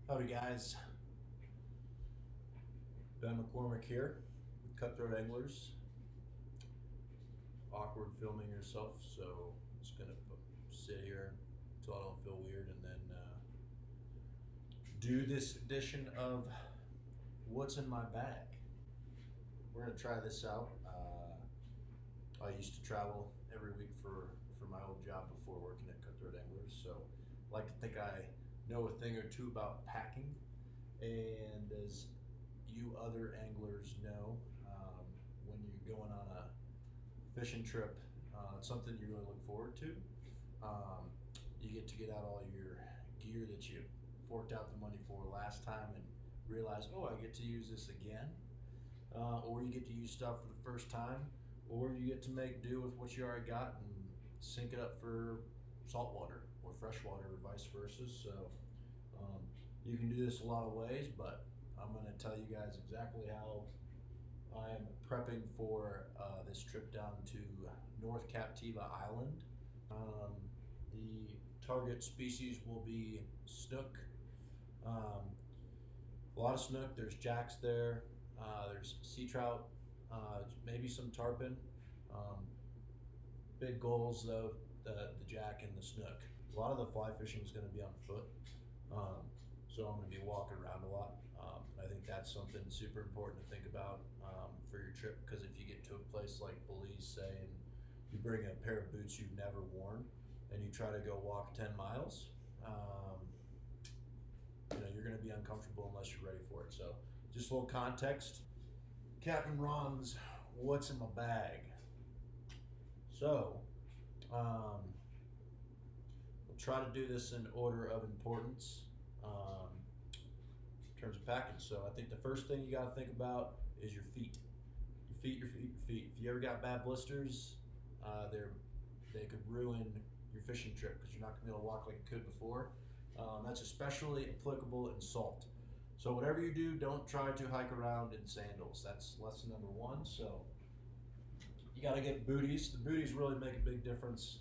Howdy guys, Ben McCormick here with Cutthroat Anglers. Awkward filming yourself, so I'm just gonna sit here until I don't feel weird and then do this edition of What's in My Bag. We're gonna try this out. I used to travel every week for my old job before working at Cutthroat Anglers, so I like to think I know a thing or two about packing. And as you other anglers know, when you're going on a fishing trip, it's something you really look forward to. You get out all your gear that you forked out the money for last time and realize, oh, I get to use this again. Or you get to use stuff for the first time, or you get to make do with what you already got and sync it up for saltwater or freshwater or vice versa. So you can do this a lot of ways, but I'm going to tell you guys exactly how I am prepping for this trip down to North Captiva Island. The target species will be snook. A lot of snook. There's jacks there. There's sea trout. Maybe some tarpon. Big gulls though. The jack and the snook. A lot of the fly fishing is going to be on foot. So I'm going to be walking around a lot. I think that's something super important to think about for your trip, because if you get to a place like Belize, say, and you bring a pair of boots you've never worn and you try to go walk 10 miles, you're going to be uncomfortable unless you're ready for it. So just a little context. Captain Ron's What's in My Bag. So we'll try to do this in order of importance. In terms of packing. So I think the first thing you got to think about is your feet. Your feet. If you ever got bad blisters, they could ruin your fishing trip because you're not going to be able to walk like you could before. That's especially applicable in salt. So whatever you do, don't try to hike around in sandals. That's lesson number one. So you got to get booties. The booties really make a big difference.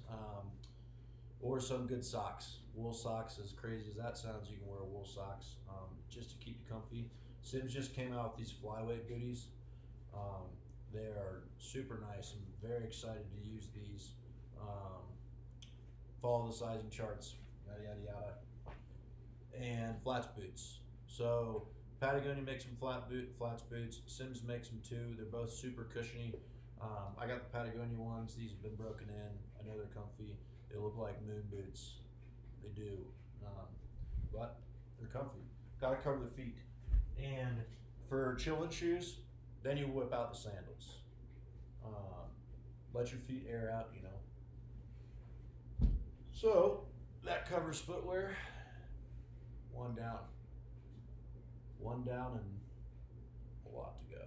Or some good socks. Wool socks, as crazy as that sounds, you can wear wool socks just to keep you comfy. Simms just came out with these flyweight booties. They are super nice. I'm very excited to use these. Follow the sizing charts, yada, yada, yada. And flats boots. So Patagonia makes some flats boots. Simms makes them too. They're both super cushiony. I got the Patagonia ones. These have been broken in. I know they're comfy. They look like moon boots. They do. But they're comfy. Got to cover the feet. And for chilling shoes, then you whip out the sandals. Let your feet air out, So that covers footwear. One down. One down and a lot to go.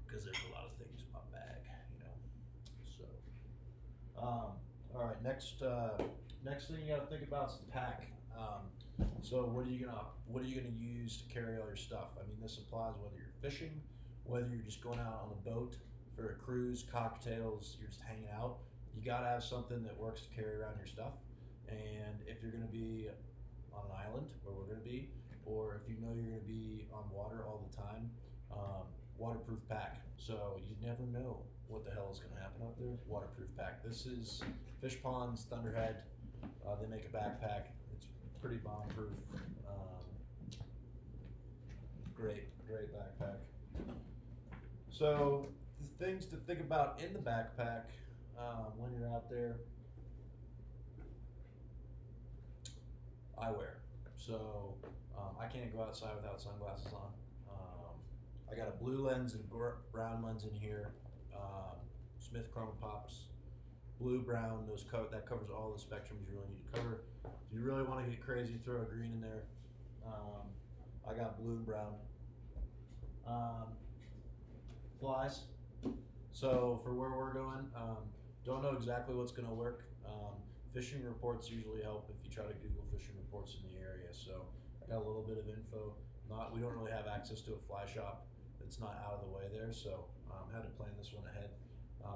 Because there's a lot of things in my bag, So, all right. Next thing you got to think about is the pack. So, what are you gonna use to carry all your stuff? I mean, this applies whether you're fishing, whether you're just going out on a boat for a cruise, cocktails, you're just hanging out. You got to have something that works to carry around your stuff. And if you're gonna be on an island, where we're gonna be, or if you know you're gonna be on water all the time. Waterproof pack. So you never know what the hell is going to happen out there. Waterproof pack. This is Fish Ponds Thunderhead. They make a backpack. It's pretty bomb-proof. Great backpack. So the things to think about in the backpack when you're out there. Eyewear. So I can't go outside without sunglasses on. I got a blue lens and brown lens in here. Smith Chroma Pops, blue, brown. That covers all the spectrums you really need to cover. If you really want to get crazy, throw a green in there. I got blue and brown. Flies. So for where we're going, don't know exactly what's going to work. Fishing reports usually help if you try to Google fishing reports in the area. So I got a little bit of info. We don't really have access to a fly shop. It's not out of the way there, so had to plan this one ahead.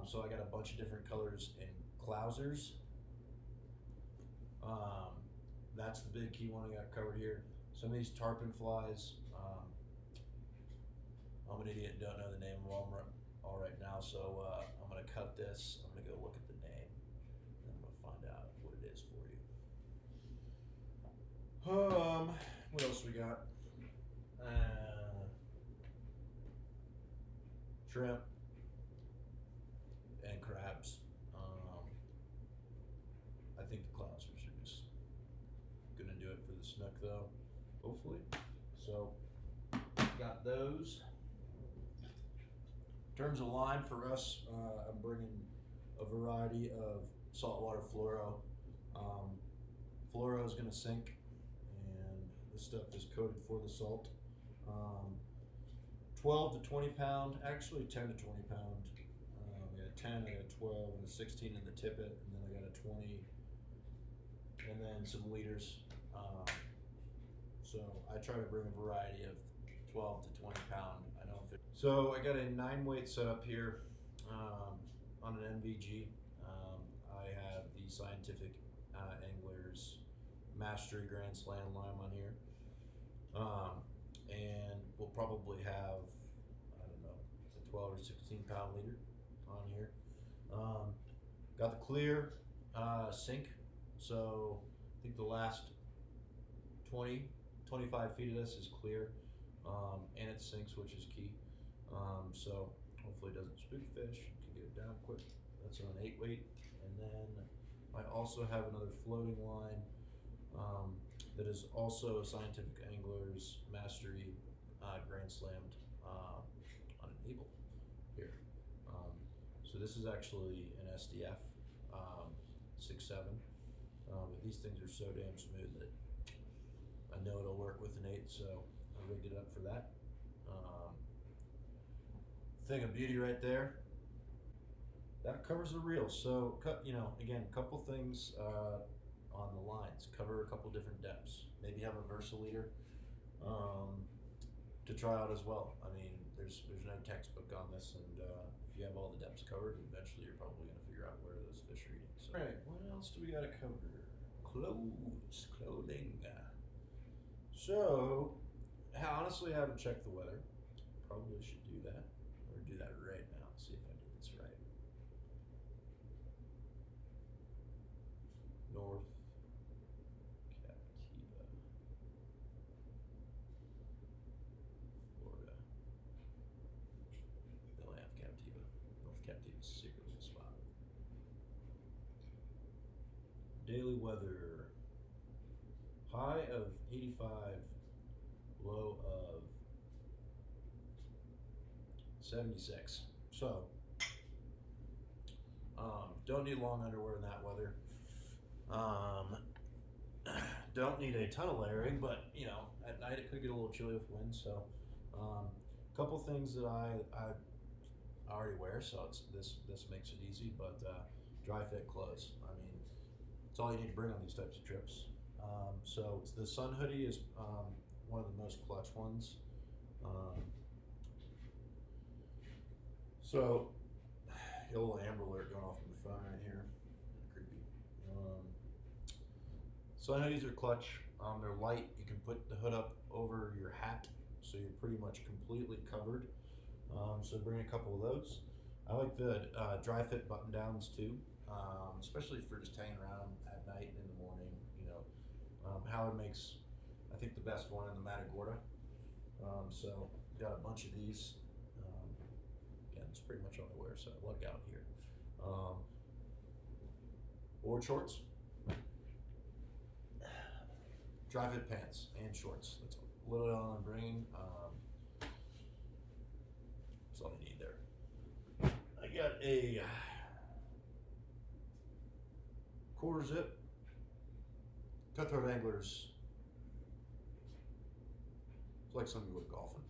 So I got a bunch of different colors in clousers. that's the big key one I got covered here. Some of these tarpon flies, I'm an idiot and don't know the name of them all right now, so I'm gonna cut this. I'm gonna go look at the name, and I'm gonna find out what it is for you. What else we got? Shrimp and crabs. I think the clousers are just gonna do it for the snook though, hopefully. So got those. In terms of line for us, I'm bringing a variety of saltwater fluoro. Fluoro is going to sink, and this stuff is coated for the salt. 12 to 20 pound, actually 10 to 20 pound. I got a 10, I got a 12, and a 16 in the tippet, and then I got a 20, and then some liters. So I try to bring a variety of 12 to 20 pound. I don't fit. So I got a 9 weight set up here on an NVG. I have the Scientific Anglers Mastery Grand Slam lime on here. And we'll probably have, I don't know, a 12 or 16 pound leader on here. Got the clear sink. So I think the last 25 feet of this is clear. And it sinks, which is key. So hopefully it doesn't spook fish. Can get it down quick. That's on an 8 weight. And then I also have another floating line that is also a Scientific Anglers Mastery Grand Slammed on an able here. So this is actually an SDF 6.7. But these things are so damn smooth that I know it'll work with an 8, so I rigged it up for that. Thing of beauty right there. That covers the reel. So, again, a couple things on the lines. Cover a couple different depths. Maybe have a Versaleader to try out as well. I mean, there's no textbook on this, and if you have all the depths covered, eventually you're probably going to figure out where those fish are eating. So, all right, what else do we got to cover? Clothing. So, honestly, I haven't checked the weather. Probably should do that, or do that right now. See if I did this right. North Captiva, Florida. They only have Captiva. North Captiva is a secret little spot. Daily weather. High of 85, low of 76. So, don't need long underwear in that weather. Don't need a ton of layering, but at night it could get a little chilly with wind. So, a couple things that I already wear, so this makes it easy. But dry fit clothes. I mean, it's all you need to bring on these types of trips. So the sun hoodie is one of the most clutch ones. So a little amber alert going off on the phone right here. Creepy. Sun hoodies are clutch. They're light. You can put the hood up over your hat, so you're pretty much completely covered. So bring a couple of those. I like the dry fit button downs too, especially for just hanging around at night and in the morning. Howard makes, I think, the best one in the Matagorda. So got a bunch of these. Again, it's pretty much all I wear, so I luck out here. Board shorts, dry fit pants, and shorts. That's a little bit all I'm bringing. That's all I need there. I got a quarter zip Cutthroat Anglers. It's like something you would golfing,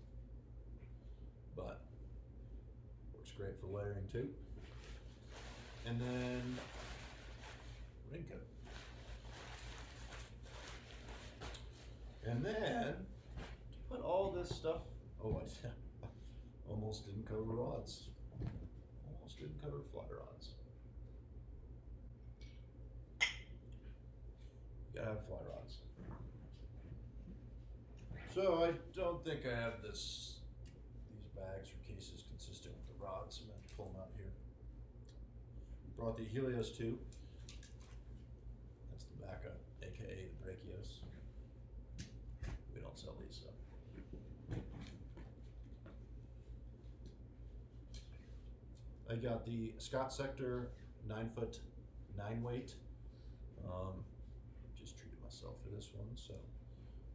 but works great for layering too. And then raincoat. And then to put all this stuff. Oh, I almost didn't cover rods. Almost didn't cover fly rods. Gotta have fly rods. So I don't think I have these bags or cases consistent with the rods. I'm gonna pull them out here. Brought the Helios 2. That's the backup, aka the Brachios. We don't sell these, so. I got the Scott Sector 9-foot 9-weight. Just treated myself for this one, so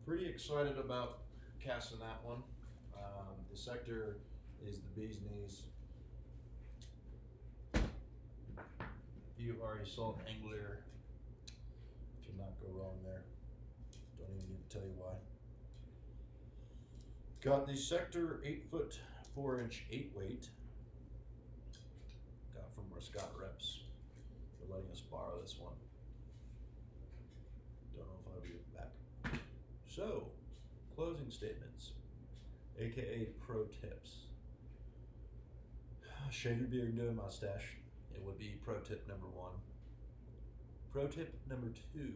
pretty excited about casting that one. The Sector is the bee's knees. If you are a salt angler, cannot go wrong there. Don't even need to tell you why. Got the Sector 8-foot 4-inch 8-weight. Got from our Scott reps. They're letting us borrow this one. Don't know if I'll be back. So, closing statements, aka pro tips. Shave your beard and do a mustache. It would be pro tip number 1. Pro tip number 2,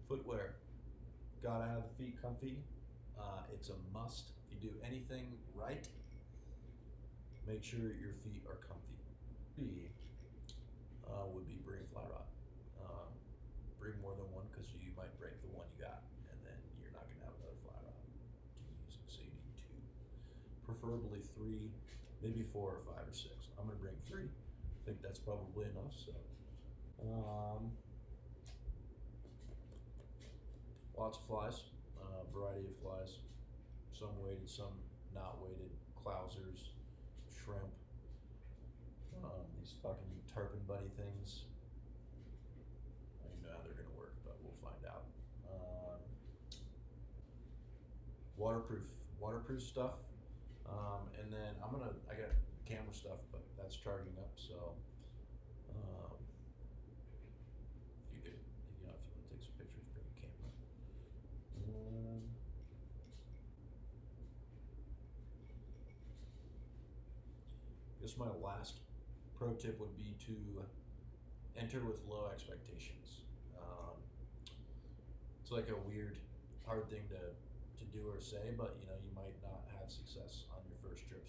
footwear. Gotta have the feet comfy. It's a must. If you do anything right, make sure your feet are comfy. B would be bring a fly rod. Bring more than one because you might break the one you got, and then you're not gonna have another fly rod to use. So you need 2, preferably 3, maybe 4 or 5 or 6. I'm gonna bring 3. I think that's probably enough. So, lots of flies, variety of flies. Some weighted, some not weighted. Clousers, shrimp. These fucking tarpon buddy things. I don't even know how they're gonna work, but we'll find out. Waterproof stuff. And then I got camera stuff, but that's charging up, so if you want to take some pictures, bring a camera. I guess my last pro tip would be to enter with low expectations. It's like a weird, hard thing to do or say, but you might not have success on your first trip.